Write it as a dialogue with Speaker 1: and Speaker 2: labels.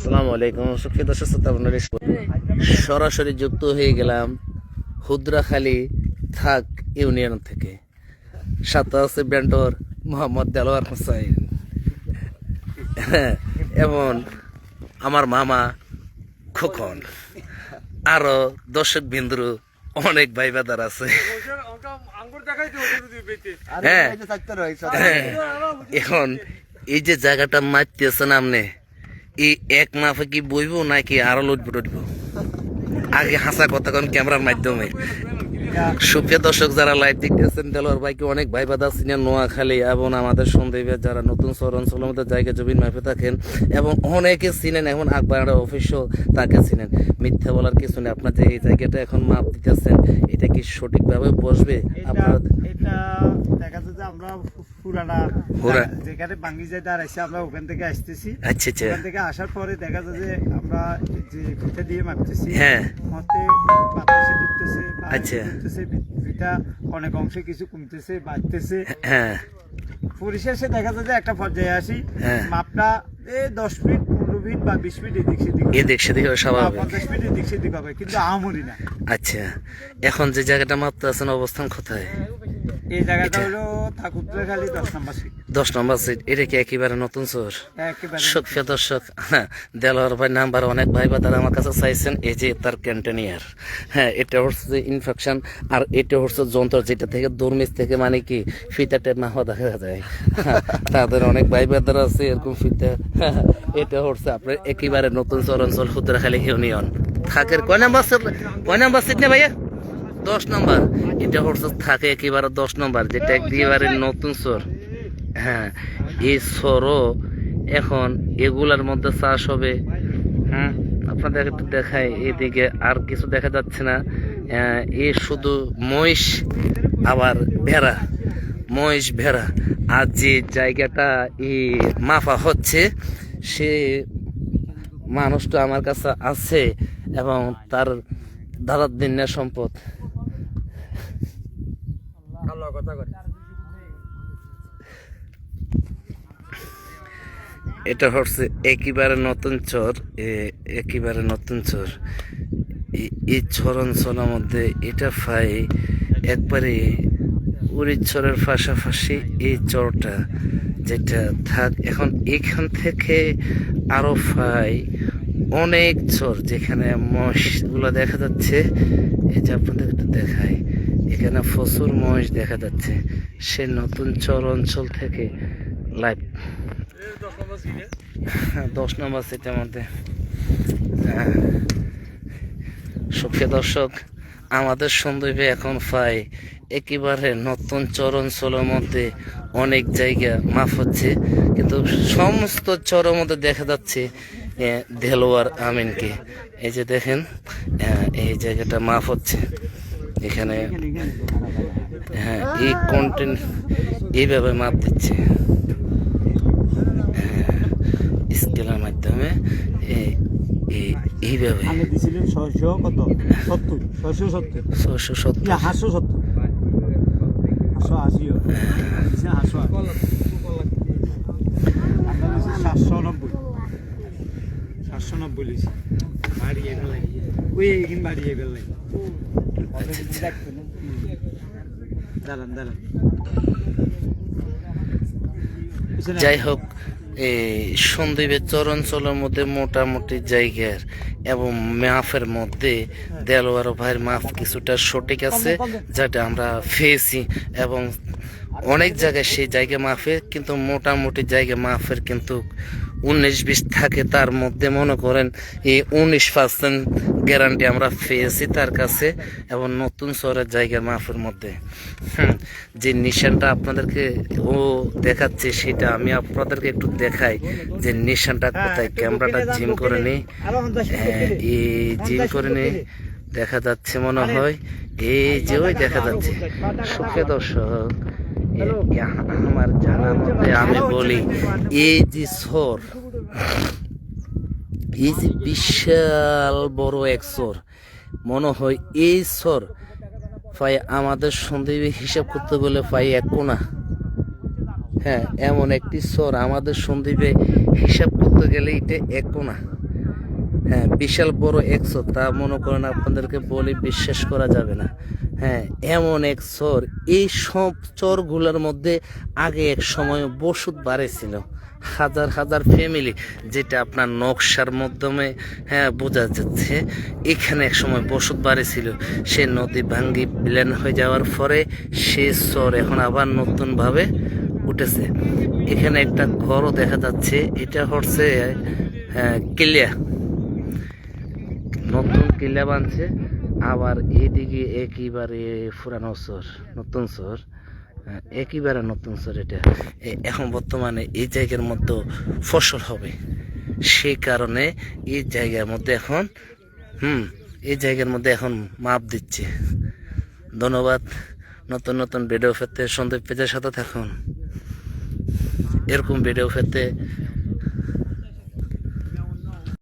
Speaker 1: আসসালামু আলাইকুম সুপ্রিয় দর্শক শ্রোতা মণ্ডলী, সরাসরি যুক্ত হয়ে গেলাম হুদ্রাখালী থাক ইউনিয়ন থেকে। সাথে আছে ব্যান্ডর মোহাম্মদ দেলোয়ার হোসাইন এবং আমার মামা খোকন, আরো দর্শক বিন্দু অনেক ভাই বাদার আছে। হ্যাঁ, এখন এই যে জায়গাটা মারতেছেন আপনি, এই এক মাফে কি বইব নাকি আরো লুটবো টুটবো? আগে হাসা কথা কোন ক্যামেরার মাধ্যমে। সুপ্রিয় দর্শক যারা লাইভ দেখতেছেন, দেলোয়ার ভাইকে অনেক ভাই বাদা চিনেন নোয়াখালী এবং আমাদের সন্দেহে যারা নতুন শহর অঞ্চলের মধ্যে জায়গা জমিন মাপে থাকেন এবং অনেকে চিনেন, এখন আকবর অফিসও তাকে চিনেন। মিথ্যা বলার কিছু নেই। আপনার যে এই জায়গাটা এখন মাপ দিতেছেন, এটা কি সঠিকভাবে বসবে? আপনার
Speaker 2: এটা দেখা যাচ্ছে আমরা পুরানা যেখানে বাঙ্গি যায় দাঁড়াইছি, আমরা ওখান থেকে আসতেছি।
Speaker 1: আচ্ছা আচ্ছা,
Speaker 2: ওখান থেকে আসার পরে দেখা যায় যে আমরা যে ফিতা দিয়ে মাপতেছি,
Speaker 1: হ্যাঁ,
Speaker 2: মতে বাতাসে ঢুকতেছে,
Speaker 1: আচ্ছা,
Speaker 2: ফিতা অনেক অংশে কিছু কমতেছে, বাড়তেছে।
Speaker 1: হ্যাঁ,
Speaker 2: পরিশেষে দেখা যায় যে একটা পর্যায়ে আসি,
Speaker 1: হ্যাঁ,
Speaker 2: মাপটা 10 ফিট 15 ফিট বা 20 ফিট
Speaker 1: এদিক সেদিক স্বাভাবিক,
Speaker 2: 50 ফিট এদিক সেদিক হবে, কিন্তু আহামরি না।
Speaker 1: আচ্ছা, এখন যে জায়গাটা মাপতে আছেন অবস্থান কোথায়?
Speaker 2: এই জায়গাটা হলো ঠাকুরখালী 10 নম্বর সিট।
Speaker 1: 10 নম্বর সিট। এটা কি একেবারে নতুন শহর?
Speaker 2: একেবারে
Speaker 1: সুপ্রিয় দর্শক, দেলোয়ার ভাই নাম্বার অনেক ভাই বা তারা আমার কাছে চাইছেন। এই যে তার ক্যান্টেনিয়ার, হ্যাঁ, এটা হচ্ছে যে ইনফেকশন, আর এটা হচ্ছে যন্ত্র যেটা থেকে দুর্মিজ থেকে মানে কি ফিতা টেপ না হওয়া দেখা যায়। তাদের অনেক ভাই বাদার আছে এরকম ফিতা। এটা হচ্ছে আপনার একেবারে নতুন শহর অঞ্চল হুদ্রাখালী ইউনিয়ন থাকের কয় নাম্বার সিট না ভাইয়া? 10 নম্বর। এটা হচ্ছে থাকে একেবারে 10 নম্বর, যেটা একেবারে নতুন শহর। হ্যাঁ, এই শহরও এখন এগুলার মধ্যে চাষ হবে। হ্যাঁ, আপনাদের একটু দেখায়, এদিকে আর কিছু দেখা যাচ্ছে না। এই শুধু মহিষ আবার ভেড়া, মহিষ ভেড়া। আর যে জায়গাটা এই মাফা হচ্ছে, সে মানুষটা আমার কাছে আছে এবং তার দাদার দিনের সম্পদ। এটা হচ্ছে একেবারে নতুন চর, একেবারে নতুন চর। এই চর অঞ্চলের মধ্যে এটা ফাই একবারে উড়িচ্ছরের পাশাপাশি এই চরটা যেটা থাক। এখন এখান থেকে আরো ফাই অনেক চর, যেখানে মহিষগুলো দেখা যাচ্ছে। এই যে আপনাদের একটু দেখায়, এখানে প্রচুর মহিষ দেখা যাচ্ছে। সে নতুন চর অঞ্চল থেকে লাইভ 10 নম্বর সিটের মধ্যে। সুপ্রিয় দর্শক, আমাদের সন্দীপে এখন পাই একেবারে নতুন চর অঞ্চলের মধ্যে অনেক জায়গা মাফ হচ্ছে, কিন্তু সমস্ত চরের মধ্যে দেখা যাচ্ছে দেলোয়ার আমিনকে। এই যে দেখেন, এই জায়গাটা মাফ হচ্ছে এখানে। হ্যাঁ, এই কন্টেন্ট এইভাবে মাপ দিচ্ছে স্কেলের মাধ্যমে। এইভাবে
Speaker 2: 790 বাড়িয়ে ফেলাই, ওই এখানে বাড়িয়ে ফেলাই। দাঁড়ান
Speaker 1: যাই হোক, এই সন্দীপের চর অঞ্চলের মধ্যে মোটামুটি জায়গার এবং মাফের মধ্যে দেলোয়ার ভাইয়ের মাফ কিছুটা সঠিক আছে, যেটা আমরা পেয়েছি। এবং অনেক জায়গায় সেই জায়গা মাফে, কিন্তু মোটামুটি জায়গা মাফের কিন্তু 19-20 থাকে। তার মধ্যে মনে করেন এই 19% গ্যারান্টি আমরা পেয়েছি তার কাছে। এবং নতুন শহরের জায়গা মাফের মধ্যে যে নিশানটা আপনাদেরকে ও দেখাচ্ছে, সেটা আমি আপনাদেরকে একটু দেখাই যে নিশানটা কোথায়। ক্যামেরাটা জিম করে নিই, এই জিম করে নিই, দেখা যাচ্ছে মনে হয় এই যে ওই দেখা যাচ্ছে। সুপ্রিয় দর্শক, আমার জানার মধ্যে আমি বলি, এই যে সর, এই যে বিশাল বড় এক সর, মনে হয় এই সর পাই আমাদের সন্দীপে হিসাব করতে গেলে পাই 1 কোনা। হ্যাঁ, এমন একটি সর আমাদের সন্দীপে হিসাব করতে গেলে এটা 1 কোনা। হ্যাঁ বিশাল বড় একশো, তা মনে করেন আপনাদেরকে বলি বিশ্বাস করা যাবে না। হ্যাঁ এমন এক চর, এই সব চরগুলোর মধ্যে আগে এক সময় বসত বাড়ি ছিল, হাজার হাজার ফ্যামিলি, যেটা আপনার নকশার মাধ্যমে হ্যাঁ বোঝা যাচ্ছে। এখানে এক সময় বসত বাড়ি ছিল, সে নদী ভাঙ্গি প্ল্যান হয়ে যাওয়ার পরে সে চর এখন আবার নতুনভাবে উঠেছে। এখানে একটা ঘরও দেখা যাচ্ছে, এটা হচ্ছে কিলিয়া, নতুন কিলা বানছে। আবার এইদিকে একেবারে পুরানো চর, নতুন চর, একেবারে নতুন চর। এটা এখন বর্তমানে এই জায়গার মধ্যে ফসল হবে, সেই কারণে এই জায়গার মধ্যে এখন এই জায়গার মধ্যে এখন মাপ দিচ্ছে। ধন্যবাদ। নতুন নতুন ভিডিও পেতে সন্দীপ পেজের সাথে থাকুন। এরকম ভিডিও পেতে